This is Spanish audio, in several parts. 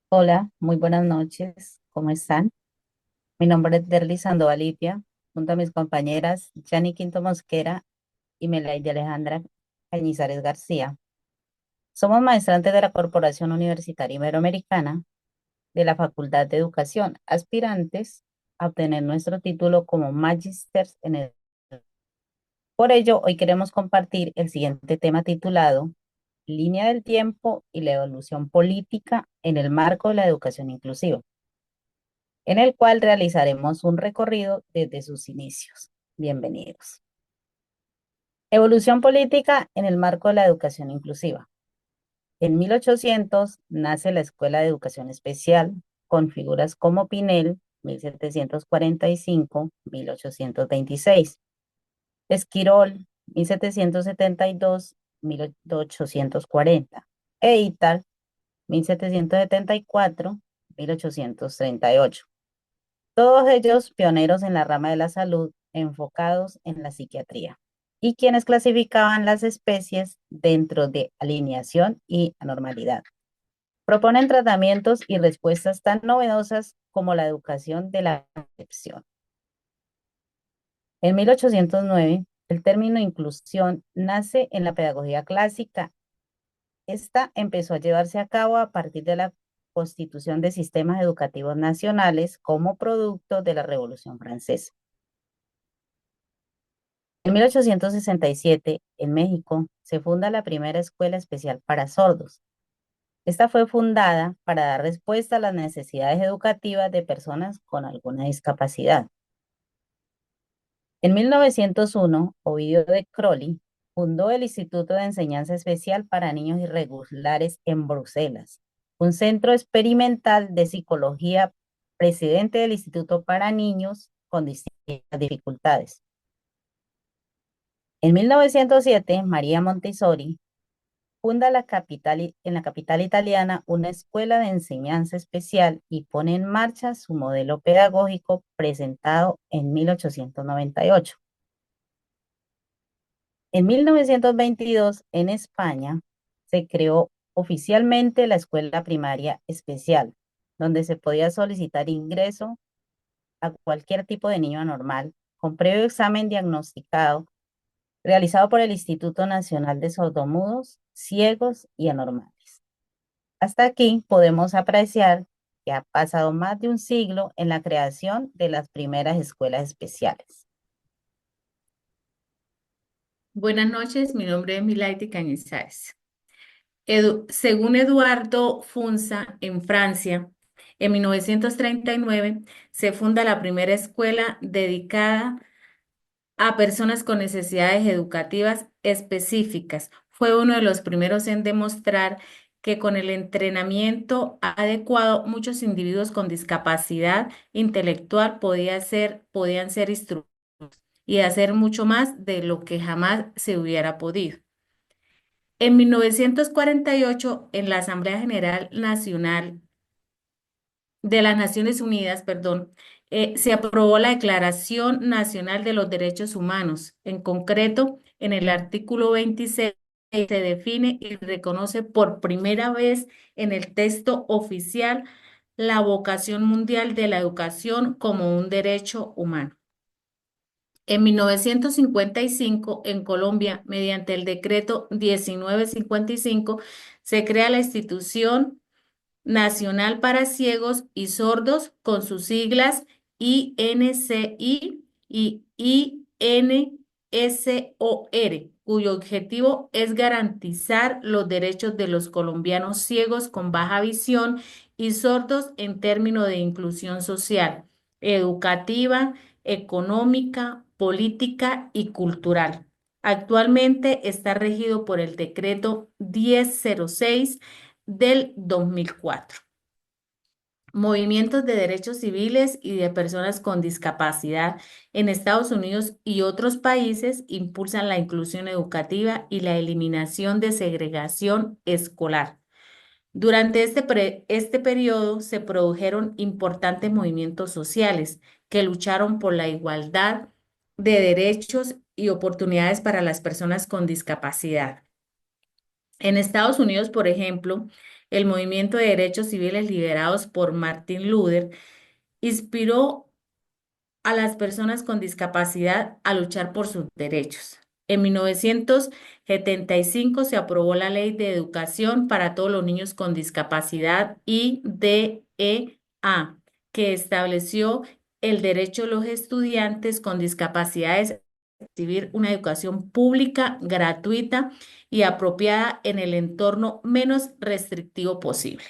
Hola, muy buenas noches. ¿Cómo están? Mi nombre es Derly Sandoval Lipia, junto a mis compañeras Yanni Quinto Mosquera y Melaida Alejandra Cañizares García. Somos maestrantes de la Corporación Universitaria Iberoamericana de la Facultad de Educación, aspirantes a obtener nuestro título como Magísters en el. Por ello, hoy queremos compartir el siguiente tema titulado Línea del tiempo y la evolución política en el marco de la educación inclusiva, en el cual realizaremos un recorrido desde sus inicios. Bienvenidos. Evolución política en el marco de la educación inclusiva. En 1800 nace la Escuela de Educación Especial con figuras como Pinel, 1745-1826, Esquirol, 1772-1840, e Ital, 1774-1838. Todos ellos pioneros en la rama de la salud, enfocados en la psiquiatría, y quienes clasificaban las especies dentro de alineación y anormalidad. Proponen tratamientos y respuestas tan novedosas como la educación de la percepción. En 1809, el término inclusión nace en la pedagogía clásica. Esta empezó a llevarse a cabo a partir de la constitución de sistemas educativos nacionales como producto de la Revolución Francesa. En 1867, en México, se funda la primera escuela especial para sordos. Esta fue fundada para dar respuesta a las necesidades educativas de personas con alguna discapacidad. En 1901, Ovidio de Crowley fundó el Instituto de Enseñanza Especial para Niños Irregulares en Bruselas, un centro experimental de psicología, presidente del Instituto para Niños con distintas dificultades. En 1907, María Montessori funda en la capital italiana una escuela de enseñanza especial y pone en marcha su modelo pedagógico presentado en 1898. En 1922, en España, se creó oficialmente la escuela primaria especial, donde se podía solicitar ingreso a cualquier tipo de niño anormal, con previo examen diagnosticado realizado por el Instituto Nacional de Sordomudos, Ciegos y Anormales. Hasta aquí podemos apreciar que ha pasado más de un siglo en la creación de las primeras escuelas especiales. Buenas noches, mi nombre es Milaity Cañizares. Según Eduardo Funza, en Francia, en 1939 se funda la primera escuela dedicada a personas con necesidades educativas específicas. Fue uno de los primeros en demostrar que con el entrenamiento adecuado, muchos individuos con discapacidad intelectual podían ser instruidos y hacer mucho más de lo que jamás se hubiera podido. En 1948, en la Asamblea General Nacional de las Naciones Unidas, se aprobó la Declaración Nacional de los Derechos Humanos. En concreto, en el artículo 26 se define y reconoce por primera vez en el texto oficial la vocación mundial de la educación como un derecho humano. En 1955, en Colombia, mediante el decreto 1955, se crea la Institución Nacional para Ciegos y Sordos con sus siglas INCI y INSOR, cuyo objetivo es garantizar los derechos de los colombianos ciegos con baja visión y sordos en términos de inclusión social, educativa, económica, política y cultural. Actualmente está regido por el decreto 1006 del 2004. Movimientos de derechos civiles y de personas con discapacidad en Estados Unidos y otros países impulsan la inclusión educativa y la eliminación de segregación escolar. Durante este periodo se produjeron importantes movimientos sociales que lucharon por la igualdad de derechos y oportunidades para las personas con discapacidad. En Estados Unidos, por ejemplo, el movimiento de derechos civiles liderados por Martin Luther inspiró a las personas con discapacidad a luchar por sus derechos. En 1975 se aprobó la Ley de Educación para todos los niños con discapacidad IDEA, que estableció el derecho de los estudiantes con discapacidades a recibir una educación pública, gratuita y apropiada en el entorno menos restrictivo posible.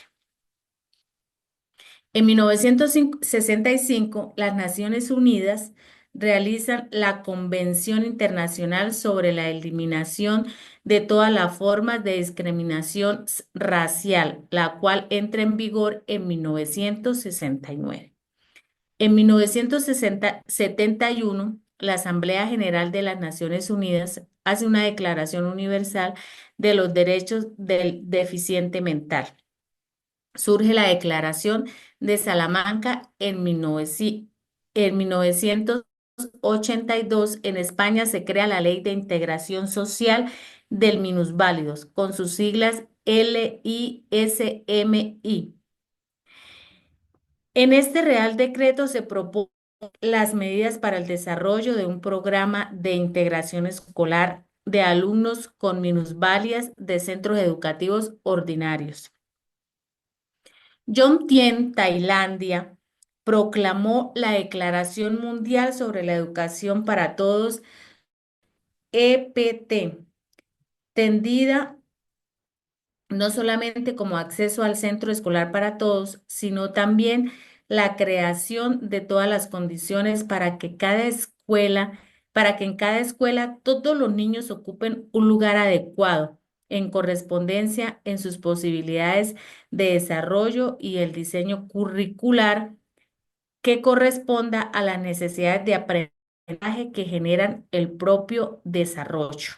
En 1965, las Naciones Unidas realizan la Convención Internacional sobre la Eliminación de todas las formas de discriminación racial, la cual entra en vigor en 1969. En 1971, la Asamblea General de las Naciones Unidas hace una Declaración Universal de los Derechos del Deficiente Mental. Surge la Declaración de Salamanca en 1982. En España se crea la Ley de Integración Social del Minusválidos, con sus siglas LISMI. En este Real Decreto se proponen las medidas para el desarrollo de un programa de integración escolar de alumnos con minusvalías de centros educativos ordinarios. Jomtien, Tailandia, proclamó la Declaración Mundial sobre la Educación para Todos, EPT, tendida no solamente como acceso al centro escolar para todos, sino también la creación de todas las condiciones para que en cada escuela todos los niños ocupen un lugar adecuado en correspondencia en sus posibilidades de desarrollo y el diseño curricular que corresponda a las necesidades de aprendizaje que generan el propio desarrollo.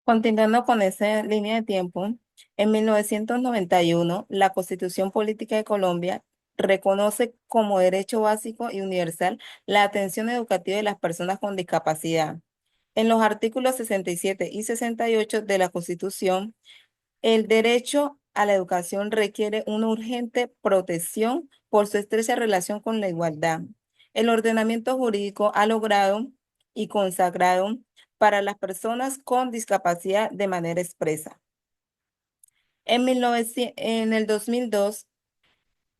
Continuando con esa línea de tiempo, en 1991, la Constitución Política de Colombia reconoce como derecho básico y universal la atención educativa de las personas con discapacidad. En los artículos 67 y 68 de la Constitución, el derecho a la educación requiere una urgente protección por su estrecha relación con la igualdad. El ordenamiento jurídico ha logrado y consagrado para las personas con discapacidad de manera expresa. En el 2002,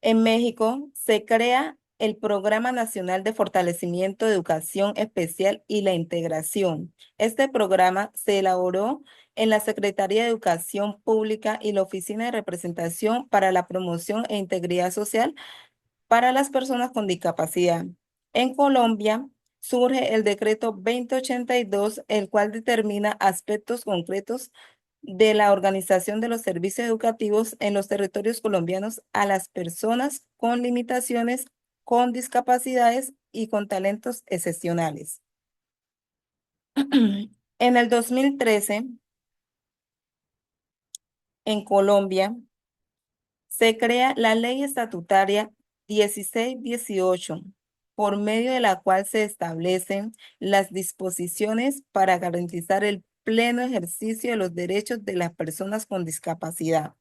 en México, se crea el Programa Nacional de Fortalecimiento de Educación Especial y la Integración. Este programa se elaboró en la Secretaría de Educación Pública y la Oficina de Representación para la Promoción e Integridad Social para las personas con discapacidad. En Colombia surge el decreto 2082, el cual determina aspectos concretos de la organización de los servicios educativos en los territorios colombianos a las personas con limitaciones, con discapacidades y con talentos excepcionales. En el 2013, en Colombia, se crea la Ley Estatutaria 1618, por medio de la cual se establecen las disposiciones para garantizar el pleno ejercicio de los derechos de las personas con discapacidad.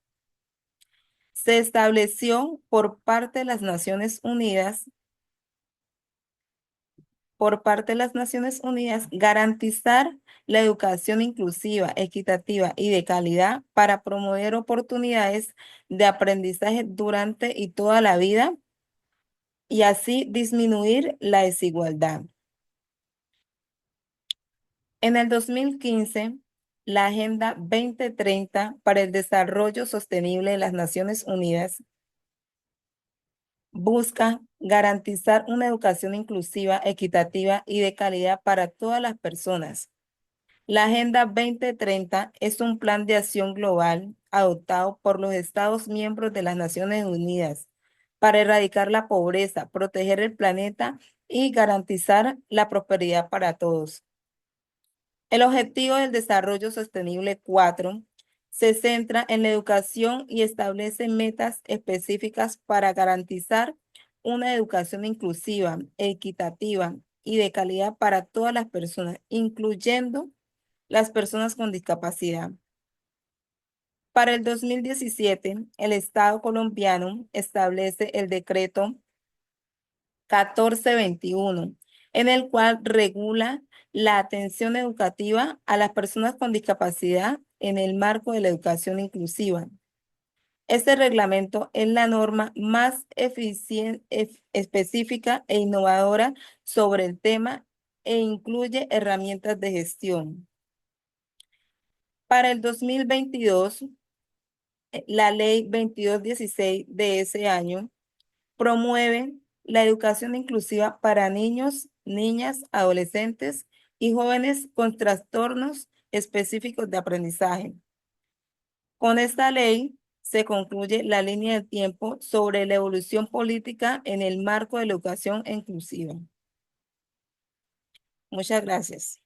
Se estableció garantizar la educación inclusiva, equitativa y de calidad para promover oportunidades de aprendizaje durante y toda la vida y así disminuir la desigualdad. En el 2015, la Agenda 2030 para el Desarrollo Sostenible de las Naciones Unidas busca garantizar una educación inclusiva, equitativa y de calidad para todas las personas. La Agenda 2030 es un plan de acción global adoptado por los Estados miembros de las Naciones Unidas para erradicar la pobreza, proteger el planeta y garantizar la prosperidad para todos. El Objetivo del Desarrollo Sostenible 4 se centra en la educación y establece metas específicas para garantizar una educación inclusiva, equitativa y de calidad para todas las personas, incluyendo las personas con discapacidad. Para el 2017, el Estado colombiano establece el decreto 1421, en el cual regula la atención educativa a las personas con discapacidad en el marco de la educación inclusiva. Este reglamento es la norma más específica e innovadora sobre el tema e incluye herramientas de gestión. Para el 2022, la ley 2216 de ese año promueve la educación inclusiva para niños, niñas, adolescentes y jóvenes con trastornos específicos de aprendizaje. Con esta ley se concluye la línea de tiempo sobre la evolución política en el marco de la educación inclusiva. Muchas gracias.